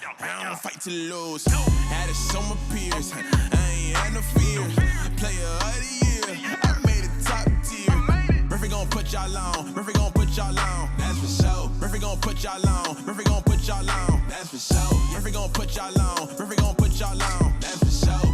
I don't fight to lose. Had to show my peers. I ain't had no fear. Player of the year. I made it top tier. Murphy gon' put y'all on. Murphy gon' put y'all on. That's for sure. Murphy gon' put y'all on. Murphy gon' put y'all on. That's for sure. Murphy gon' put y'all on. Murphy gon' put y'all on. That's for sure.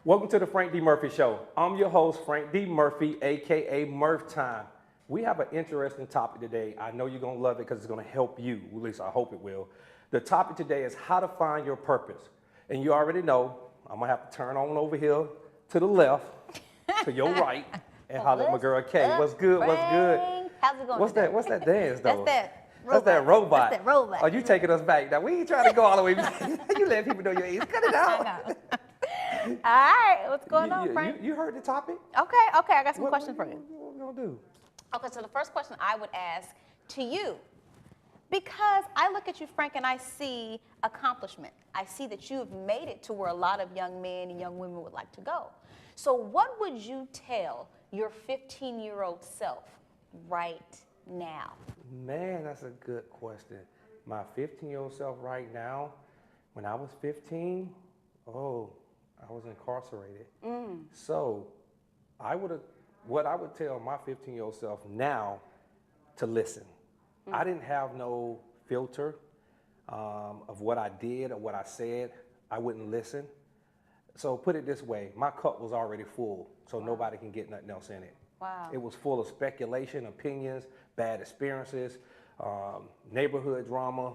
Welcome to the Frank D. Murphy Show. I'm your host, Frank D. Murphy, aka Murph Time. We have an interesting topic today. I know you're gonna love it because it's gonna help you. At least I hope it will. The topic today is how to find your purpose. And you already know, I'm gonna have to turn on over here to the left, to your right, and holler at my girl Kay. What's good? What's good? How's it going? What's that? What's that dance though? That's that robot. That's that robot. Are you taking us back? Now we ain't trying to go all the way back. You let people know your age. Cut it out. I know. All right, what's going on, Frank? You heard the topic? Okay, I got some questions for you. What we gonna do? Okay, so the first question I would ask to you, because I look at you, Frank, and I see accomplishment. I see that you have made it to where a lot of young men and young women would like to go. So what would you tell your 15-year-old self right now? Man, that's a good question. My 15-year-old self right now, when I was 15, I was incarcerated. So what I would tell my 15-year-old self now to listen. I didn't have no filter of what I did or what I said. I wouldn't listen. So put it this way, my cup was already full, so nobody can get nothing else in it. Wow. It was full of speculation, opinions, bad experiences, neighborhood drama,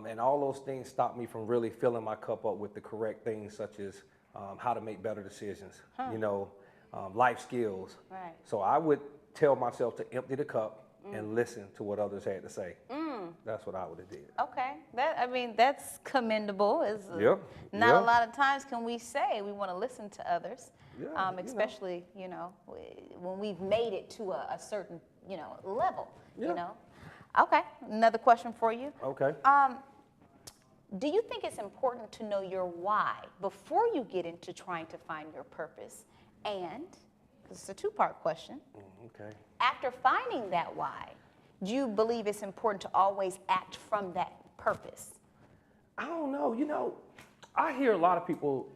and all those things stopped me from really filling my cup up with the correct things, such as how to make better decisions, life skills. Right. So I would tell myself to empty the cup and listen to what others had to say. That's what I would have did. Okay, that's commendable. Not a lot of times can we say we want to listen to others, especially when we've made it to a certain level. Okay, another question for you. Okay. Do you think it's important to know your why before you get into trying to find your purpose? And, because it's a two-part question, okay. After finding that why, do you believe it's important to always act from that purpose? I don't know. I hear a lot of people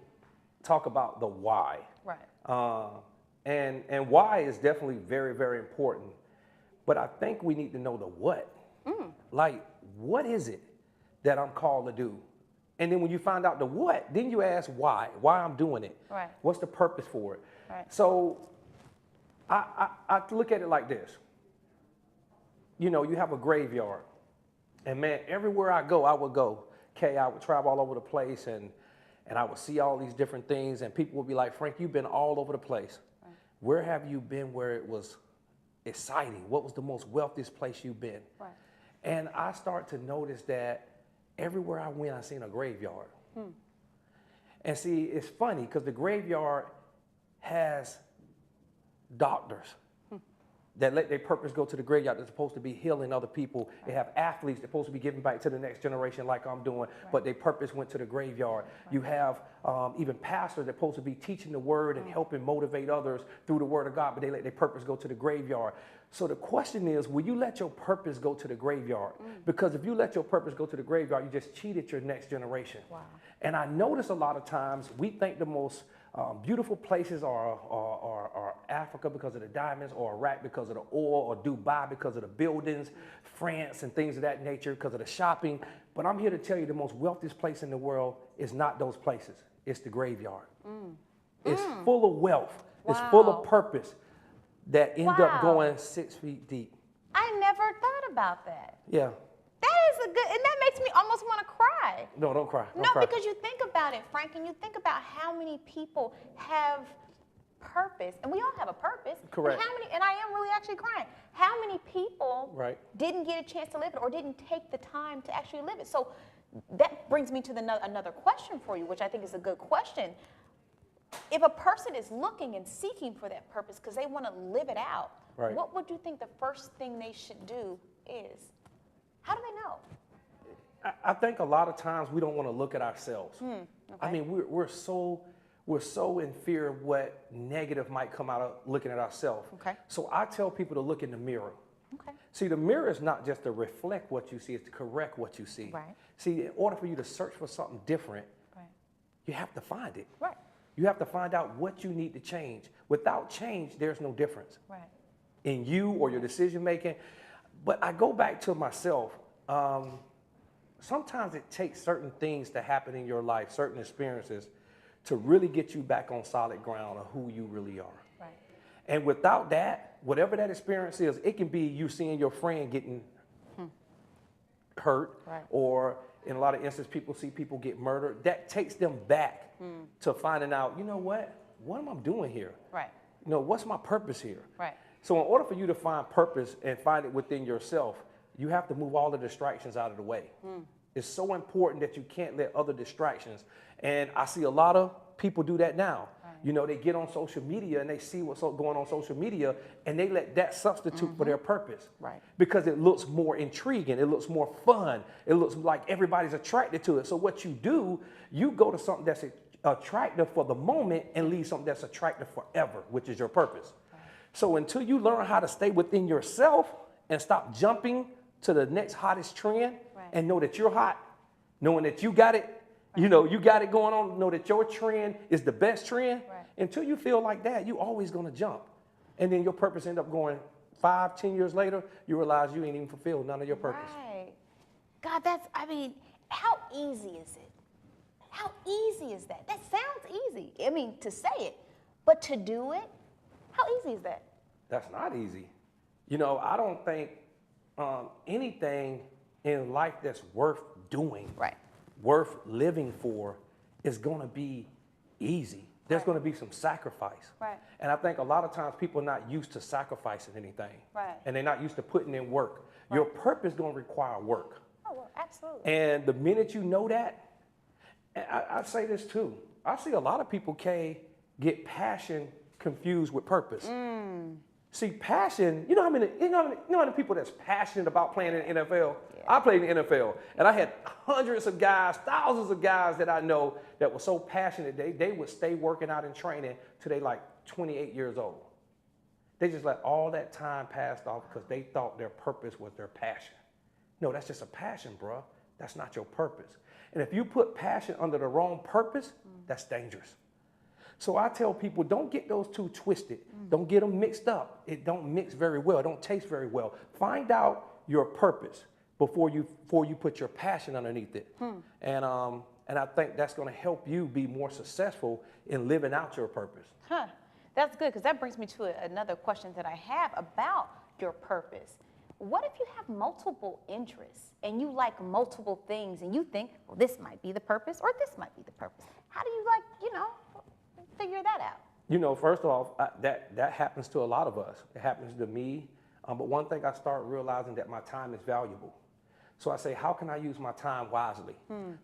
talk about the why. Right. And why is definitely very, very important. But I think we need to know the what. Like, what is it that I'm called to do? And then when you find out the what, then you ask why I'm doing it. Right. What's the purpose for it? Right. So I look at it like this. You have a graveyard. And man, everywhere I go, I would go. Okay, I would travel all over the place and I would see all these different things and people would be like, Frank, you've been all over the place. Right. Where have you been where it was exciting? What was the most wealthiest place you've been? Right. And I start to notice that everywhere I went, I seen a graveyard. And see, it's funny because the graveyard has doctors that let their purpose go to the graveyard. They're supposed to be healing other people. They have athletes they're supposed to be giving back to the next generation like I'm doing, but their purpose went to the graveyard. You have even pastors that are supposed to be teaching the word and helping motivate others through the word of God, but they let their purpose go to the graveyard. So the question is, will you let your purpose go to the graveyard? Because if you let your purpose go to the graveyard, you just cheated your next generation. Wow. And I notice a lot of times we think the most beautiful places are Africa because of the diamonds, or Iraq because of the oil, or Dubai because of the buildings, France and things of that nature because of the shopping. But I'm here to tell you the most wealthiest place in the world is not those places. It's the graveyard. It's full of wealth. Wow. It's full of purpose that end up going 6 feet deep. I never thought about that. Yeah. That is and that makes me almost want to cry. No, don't cry. No, because you think about it, Frank, and you think about how many people have purpose, and we all have a purpose. Correct. And I am really actually crying. How many people didn't get a chance to live it or didn't take the time to actually live it? So that brings me to another question for you, which I think is a good question. If a person is looking and seeking for that purpose because they want to live it out, what would you think the first thing they should do is? How do they know? I think a lot of times we don't want to look at ourselves. Okay. I mean, we're so in fear of what negative might come out of looking at ourselves. Okay. So I tell people to look in the mirror. Okay. See, the mirror is not just to reflect what you see, it's to correct what you see. Right. See, in order for you to search for something different, Right. you have to find it. Right. You have to find out what you need to change. Without change, there's no difference Right. in you or your decision making. But I go back to myself. Sometimes it takes certain things to happen in your life, certain experiences, to really get you back on solid ground of who you really are. Right. And without that, whatever that experience is, it can be you seeing your friend getting hurt, Right. or in a lot of instances, people see people get murdered. That takes them back to finding out, you know what am I doing here? Right. You know, what's my purpose here? Right. So in order for you to find purpose and find it within yourself, you have to move all the distractions out of the way. It's so important that you can't let other distractions. And I see a lot of people do that now. Right. You know, they get on social media and they see what's going on social media, and they let that substitute for their purpose. Right. Because it looks more intriguing, it looks more fun, it looks like everybody's attracted to it. So what you do, you go to something that's attractive for the moment and leave something that's attractive forever, which is your purpose. Right. So until you learn how to stay within yourself and stop jumping to the next hottest trend, and know that you're hot, knowing that you got it, you know, you got it going on, know that your trend is the best trend. Right. Until you feel like that, you always gonna jump. And then your purpose end up going 5, 10 years later, you realize you ain't even fulfilled none of your purpose. Right. God, how easy is it? How easy is that? That sounds easy. I mean, to say it, but to do it, how easy is that? That's not easy. You know, I don't think anything in life that's worth doing, Right. worth living for, is going to be easy. There's Right. going to be some sacrifice. Right. And I think a lot of times people are not used to sacrificing anything. Right. And they're not used to putting in work. Your purpose is going to require work. Oh, well, absolutely. And the minute you know that, and I say this too, I see a lot of people, Kay, get passion confused with purpose. See, passion, you know how many people that's passionate about playing in the NFL? Yeah. I played in the NFL, and I had hundreds of guys, thousands of guys that I know that were so passionate, they would stay working out and training till they like 28 years old. They just let all that time pass off because they thought their purpose was their passion. No, that's just a passion, bro. That's not your purpose. And if you put passion under the wrong purpose, that's dangerous. So I tell people, don't get those two twisted. Don't get them mixed up. It don't mix very well. It don't taste very well. Find out your purpose before you put your passion underneath it. And I think that's going to help you be more successful in living out your purpose. That's good, because that brings me to another question that I have about your purpose. What if you have multiple interests and you like multiple things and you think, well, this might be the purpose or this might be the purpose? How do you figure that out? You know, first off, that happens to a lot of us. It happens to me. But one thing I start realizing that my time is valuable. So I say, how can I use my time wisely?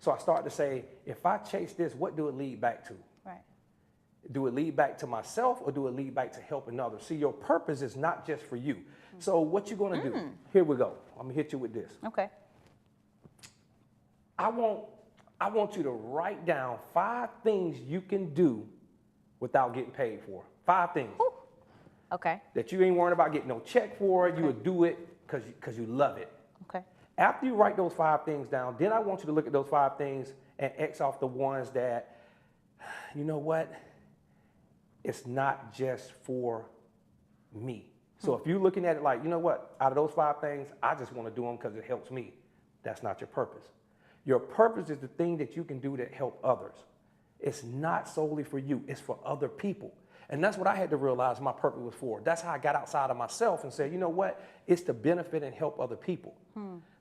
So I start to say, if I chase this, what do it lead back to? Right. Do it lead back to myself or do it lead back to helping others? See, your purpose is not just for you. So what you gonna do? Here we go. I'm gonna hit you with this. Okay. I want you to write down 5 things you can do without getting paid for. 5 things. Whew. Okay. That you ain't worrying about getting no check for. You would do it because you love it. Okay. After you write those 5 things down, then I want you to look at those 5 things and X off the ones that, you know what, it's not just for me. So if you're looking at it like, you know what, out of those 5 things, I just want to do them because it helps me. That's not your purpose. Your purpose is the thing that you can do that help others. It's not solely for you, it's for other people. And that's what I had to realize my purpose was for. That's how I got outside of myself and said, you know what, it's to benefit and help other people.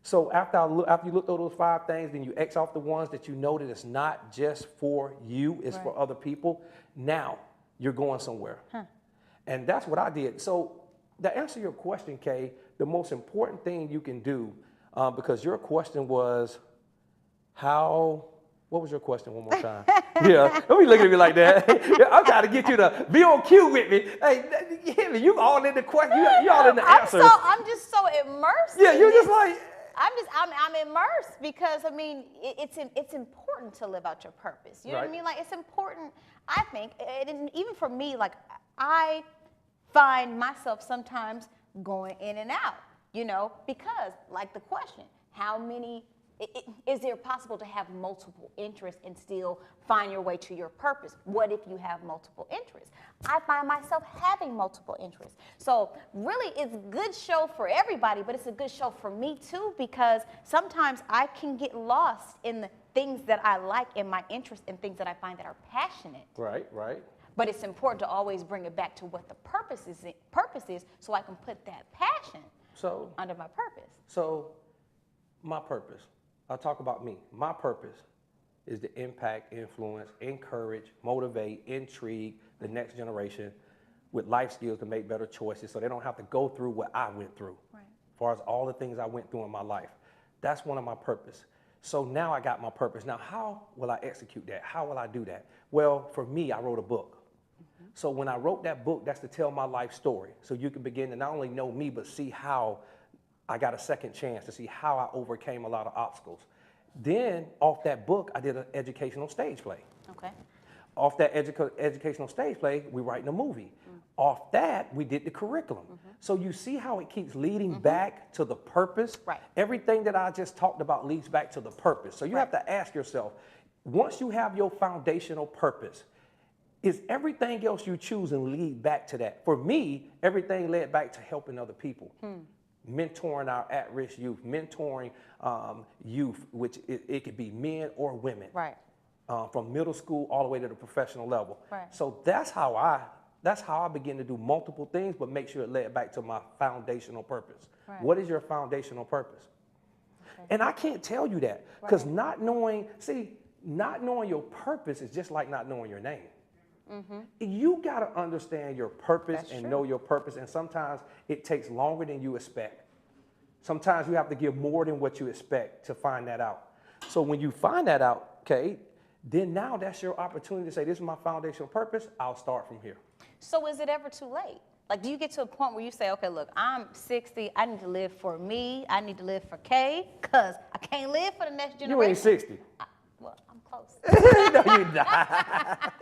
So after you look at those 5 things, then you X off the ones that you know that it's not just for you, it's for other people. Now you're going somewhere. And that's what I did. So to answer your question, Kay, the most important thing you can do, because your question was what was your question one more time? Yeah, don't be looking at me like that. I'm trying to get you to be on cue with me. Hey, you all in the question, you all in the answer. I'm just so immersed. Yeah, you're just like, I'm immersed because, I mean, it's important to live out your purpose. You know what I mean? Like, it's important, I think, and even for me, like, I find myself sometimes going in and out, you know, because, like the question, how many, is it possible to have multiple interests and still find your way to your purpose? What if you have multiple interests? I find myself having multiple interests. So really, it's a good show for everybody, but it's a good show for me too, because sometimes I can get lost in the things that I like and my interests and things that I find that are passionate. Right, right. But it's important to always bring it back to what the purpose is so I can put that passion under my purpose. So my purpose, I'll talk about me. My purpose is to impact, influence, encourage, motivate, intrigue the next generation with life skills to make better choices so they don't have to go through what I went through. Right. As far as all the things I went through in my life. That's one of my purpose. So now I got my purpose. Now, how will I execute that? How will I do that? Well, for me, I wrote a book. So when I wrote that book, that's to tell my life story. So you can begin to not only know me, but see how I got a second chance, to see how I overcame a lot of obstacles. Then off that book, I did an educational stage play. Okay. Off that educational stage play, we writing a movie. Off that, we did the curriculum. So you see how it keeps leading back to the purpose? Right. Everything that I just talked about leads back to the purpose. So you have to ask yourself, once you have your foundational purpose, is everything else you choose and lead back to that? For me, everything led back to helping other people. Mentoring our at-risk youth, mentoring youth, which it could be men or women. Right. From middle school all the way to the professional level. Right. So that's how I begin to do multiple things, but make sure it led back to my foundational purpose. Right. What is your foundational purpose? Okay. And I can't tell you that because not knowing your purpose is just like not knowing your name. You got to understand your purpose and know your purpose, and sometimes it takes longer than you expect. Sometimes you have to give more than what you expect to find that out. So when you find that out, okay, then now that's your opportunity to say, this is my foundational purpose, I'll start from here. So is it ever too late? Like, do you get to a point where you say, okay, look, I'm 60, I need to live for me, I need to live for Kay, because I can't live for the next generation? You ain't 60. Well, I'm close. No, you're not.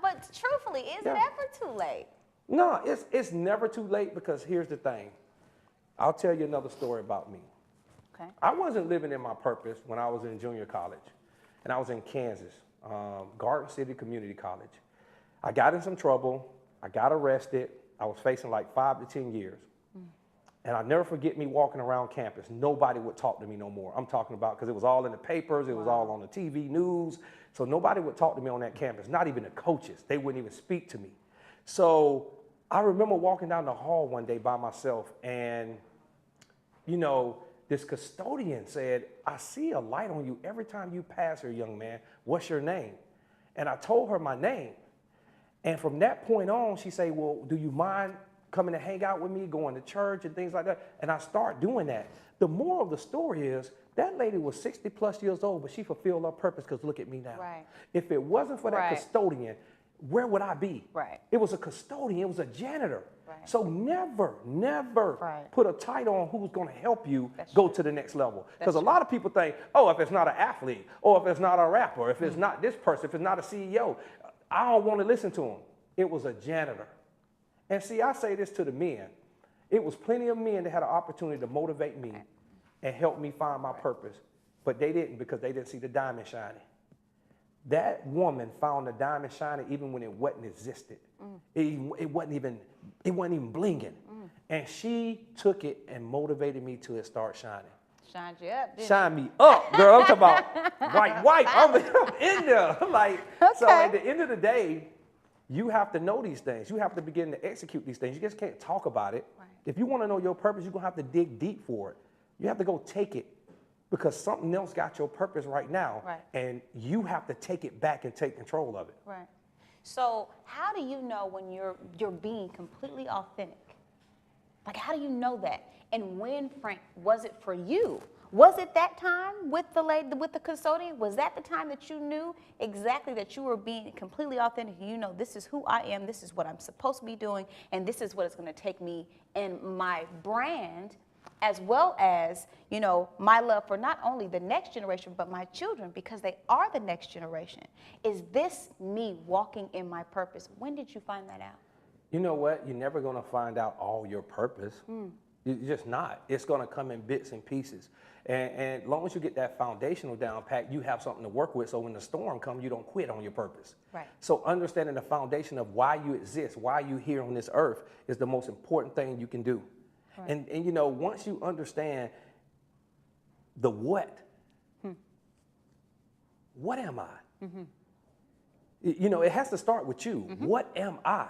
But truthfully, is it ever too late? No, it's never too late, because here's the thing. I'll tell you another story about me. Okay. I wasn't living in my purpose when I was in junior college, and I was in Kansas, Garden City Community College. I got in some trouble. I got arrested. I was facing like 5 to 10 years. And I'll never forget me walking around campus. Nobody would talk to me no more. I'm talking about, because it was all in the papers, it was all on the TV news. So nobody would talk to me on that campus, not even the coaches. They wouldn't even speak to me. So I remember walking down the hall one day by myself, and, you know, this custodian said, I see a light on you every time you pass here, young man. What's your name? And I told her my name. And from that point on, she said, well, do you mind coming to hang out with me, going to church and things like that? And I start doing that. The moral of the story is that lady was 60 plus years old, but she fulfilled her purpose, because look at me now. Right. If it wasn't for that custodian, where would I be? Right. It was a custodian, it was a janitor. Right. So never put a title on who's going to help you go to the next level. Because a lot of people think, oh, if it's not an athlete, or if it's not a rapper, if it's not this person, if it's not a CEO, I don't want to listen to him. It was a janitor. And see, I say this to the men. It was plenty of men that had an opportunity to motivate me and help me find my purpose, but they didn't, because they didn't see the diamond shining. That woman found the diamond shining even when it wasn't existed. It wasn't even blinging. And she took it and motivated me till it started shining. Shined you up, didn't Shine me up, girl. I'm talking about white. I'm in there. Like, so at the end of the day, you have to know these things. You have to begin to execute these things. You just can't talk about it. Right. If you want to know your purpose, you're going to have to dig deep for it. You have to go take it, because something else got your purpose right now, and you have to take it back and take control of it. Right. So how do you know when you're being completely authentic? Like, how do you know that? And when, Frank, was it for you? Was it that time with the lady, with the custodian? Was that the time that you knew exactly that you were being completely authentic? You know, this is who I am, this is what I'm supposed to be doing, and this is what it's going to take me and my brand as well as, you know, my love for not only the next generation, but my children, because they are the next generation. Is this me walking in my purpose? When did you find that out? You know what? You're never going to find out all your purpose. You're just not. It's going to come in bits and pieces. And as long as you get that foundational down pat, you have something to work with. So when the storm comes, you don't quit on your purpose. Right. So understanding the foundation of why you exist, why you're here on this earth, is the most important thing you can do. Right. And you know, once you understand the what am I? You know, it has to start with you. What am I?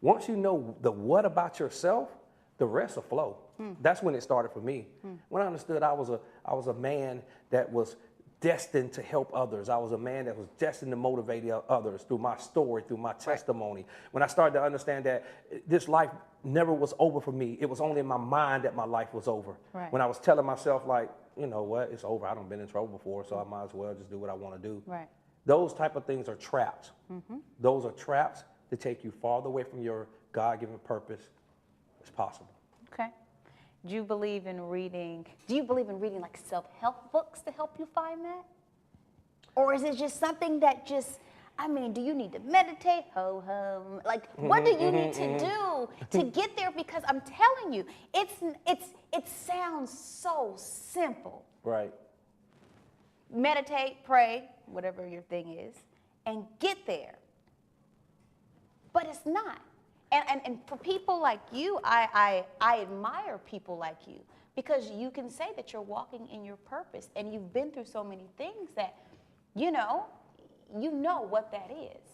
Once you know the what about yourself, the rest will flow. That's when it started for me. When I understood I was a man that was destined to help others. I was a man that was destined to motivate others through my story, through my testimony. When I started to understand that this life never was over for me, it was only in my mind that my life was over. Right. When I was telling myself, like, you know what, it's over. I done been in trouble before, so I might as well just do what I want to do. Right. Those type of things are traps. Those are traps to take you farther away from your God-given purpose as possible. Okay. Do you believe in reading like self-help books to help you find that? Or is it just something that just, I mean, do you need to meditate? Ho hum. Like, what do you need to do to get there? Because I'm telling you, it sounds so simple. Right. Meditate, pray, whatever your thing is, and get there. But it's not. And for people like you, I admire people like you, because you can say that you're walking in your purpose, and you've been through so many things that, you know what that is.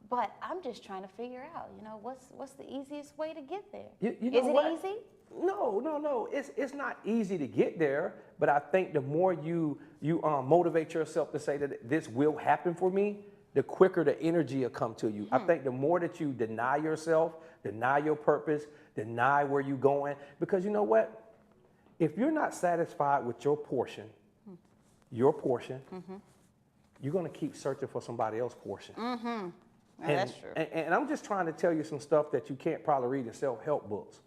But I'm just trying to figure out, you know, what's the easiest way to get there? You know is it what? easy? No. It's not easy to get there, but I think the more you motivate yourself to say that this will happen for me, the quicker the energy will come to you. I think the more that you deny yourself, deny your purpose, deny where you're going, because you know what? If you're not satisfied with your portion, you're going to keep searching for somebody else's portion. That's true. And I'm just trying to tell you some stuff that you can't probably read in self-help books.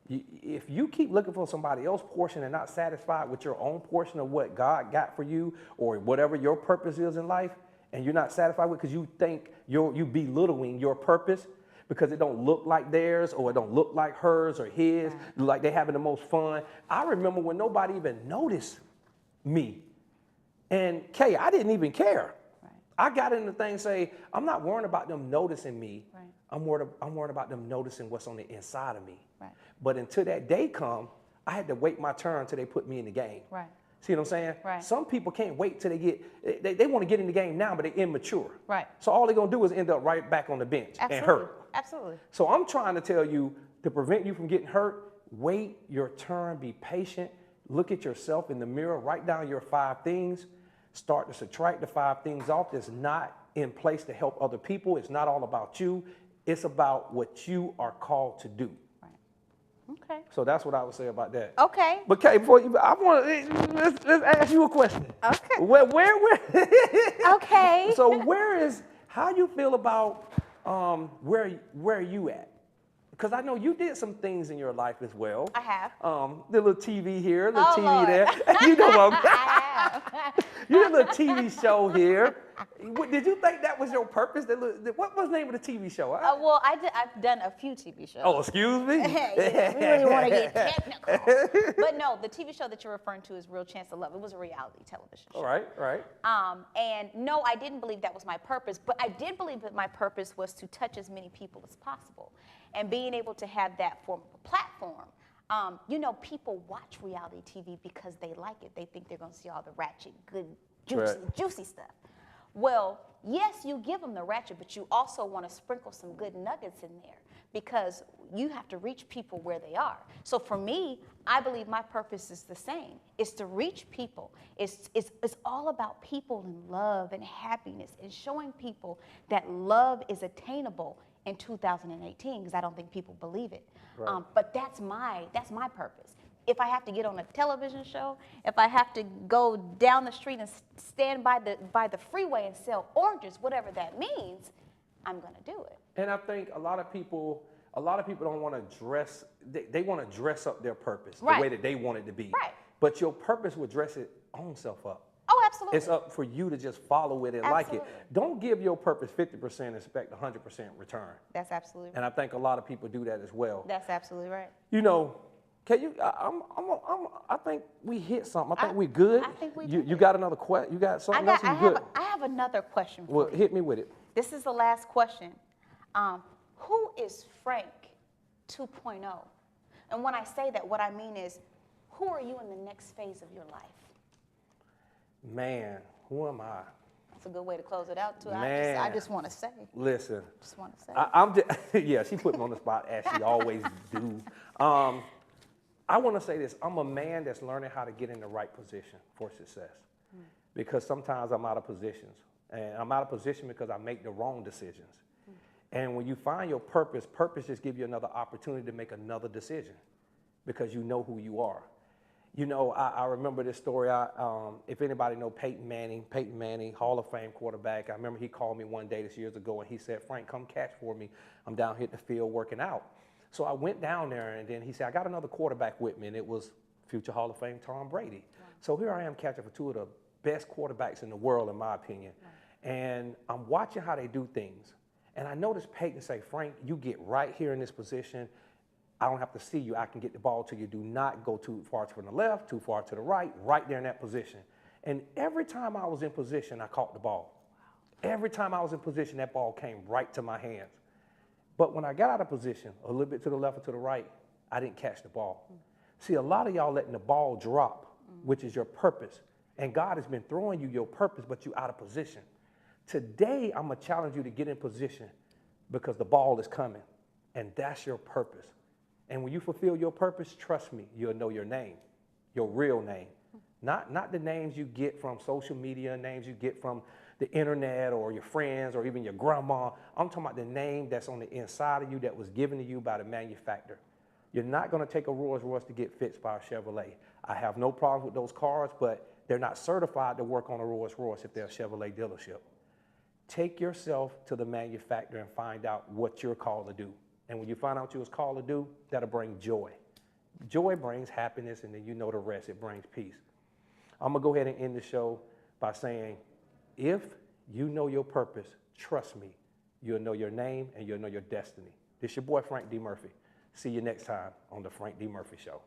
If you keep looking for somebody else's portion and not satisfied with your own portion of what God got for you, or whatever your purpose is in life, and you're not satisfied with, because you think you belittling your purpose because it don't look like theirs, or it don't look like hers or his, like they having the most fun. I remember when nobody even noticed me. And Kay, I didn't even care. Right. I got in the thing, say, I'm not worrying about them noticing me. Right. I'm worried about them noticing what's on the inside of me. Right. But until that day come, I had to wait my turn until they put me in the game. Right. See what I'm saying? Right. Some people can't wait till they want to get in the game now, but they're immature. Right. So all they're going to do is end up right back on the bench and hurt. Absolutely. So I'm trying to tell you, to prevent you from getting hurt, wait your turn, be patient, look at yourself in the mirror, write down your 5 things, start to subtract the 5 things off that's not in place to help other people. It's not all about you. It's about what you are called to do. Okay. So that's what I would say about that. Okay. But Kay, let's ask you a question. Okay. Where Okay. So how you feel about where you at? Because I know you did some things in your life as well. I have. The little TV here, the TV Lord. there. You know what I'm I have. You did a little TV show here. Did you think that was your purpose? What was the name of the TV show? Well, I've done a few TV shows. Oh, excuse me? Yeah, we really want to get technical. But no, the TV show that you're referring to is Real Chance of Love. It was a reality television show. All right. And no, I didn't believe that was my purpose, but I did believe that my purpose was to touch as many people as possible. And being able to have that form of a platform. You know, people watch reality TV because they like it. They think they're going to see all the ratchet, good, juicy stuff. Well, yes, you give them the ratchet, but you also want to sprinkle some good nuggets in there, because you have to reach people where they are. So for me, I believe my purpose is the same. It's to reach people. It's all about people and love and happiness, and showing people that love is attainable in 2018, because I don't think people believe it. Right. But that's my purpose. If I have to get on a television show, if I have to go down the street and stand by the freeway and sell oranges, whatever that means, I'm going to do it. And I think a lot of people a lot of people don't want to dress, they want to dress up their purpose Right. the way that they want it to be. Right. But your purpose will dress its own self up. Oh, absolutely. It's up for you to just follow it and like it. Absolutely. Don't give your purpose 50% and expect 100% return. That's absolutely right. And I think a lot of people do that as well. That's absolutely right. You know, can you? I think we hit something. I think we're good. I think we You did. got another question? You got something else? You good? I have another question for Well, you. hit me with it. This is the last question. Who is Frank 2.0? And when I say that, what I mean is, who are you in the next phase of your life? Man, who am I? That's a good way to close it out, too. I Man. just want to say. Listen, Just want to say. I'm just, yeah, she put me on the spot as she always do. I want to say this. I'm a man that's learning how to get in the right position for success. Because sometimes I'm out of positions. And I'm out of position because I make the wrong decisions. And when you find your purpose, purpose just gives you another opportunity to make another decision because you know who you are. You know, I remember this story. If anybody know Peyton Manning, Hall of Fame quarterback. I remember he called me one day this years ago and he said, Frank, come catch for me. I'm down here at the field working out. So I went down there and then he said, I got another quarterback with me, and it was future Hall of Fame Tom Brady. Wow. So here I am catching for two of the best quarterbacks in the world, in my opinion. Wow. And I'm watching how they do things. And I noticed Peyton say, Frank, you get right here in this position. I don't have to see you. I can get the ball to you. Do not go too far to the left, too far to the right there in that position. And every time I was in position, I caught the ball. Wow. Every time I was in position, that ball came right to my hands. But when I got out of position, a little bit to the left or to the right, I didn't catch the ball. See, a lot of y'all letting the ball drop, which is your purpose. And God has been throwing you your purpose, but you're out of position. Today, I'm going to challenge you to get in position because the ball is coming, and that's your purpose. And when you fulfill your purpose, trust me, you'll know your name, your real name. Not the names you get from social media, names you get from the internet or your friends or even your grandma. I'm talking about the name that's on the inside of you that was given to you by the manufacturer. You're not going to take a Rolls Royce to get fixed by a Chevrolet. I have no problem with those cars, but they're not certified to work on a Rolls Royce if they're a Chevrolet dealership. Take yourself to the manufacturer and find out what you're called to do. And when you find out what you was called to do, that'll bring joy. Joy brings happiness, and then you know the rest. It brings peace. I'm going to go ahead and end the show by saying, if you know your purpose, trust me, you'll know your name and you'll know your destiny. This is your boy, Frank D. Murphy. See you next time on the Frank D. Murphy Show.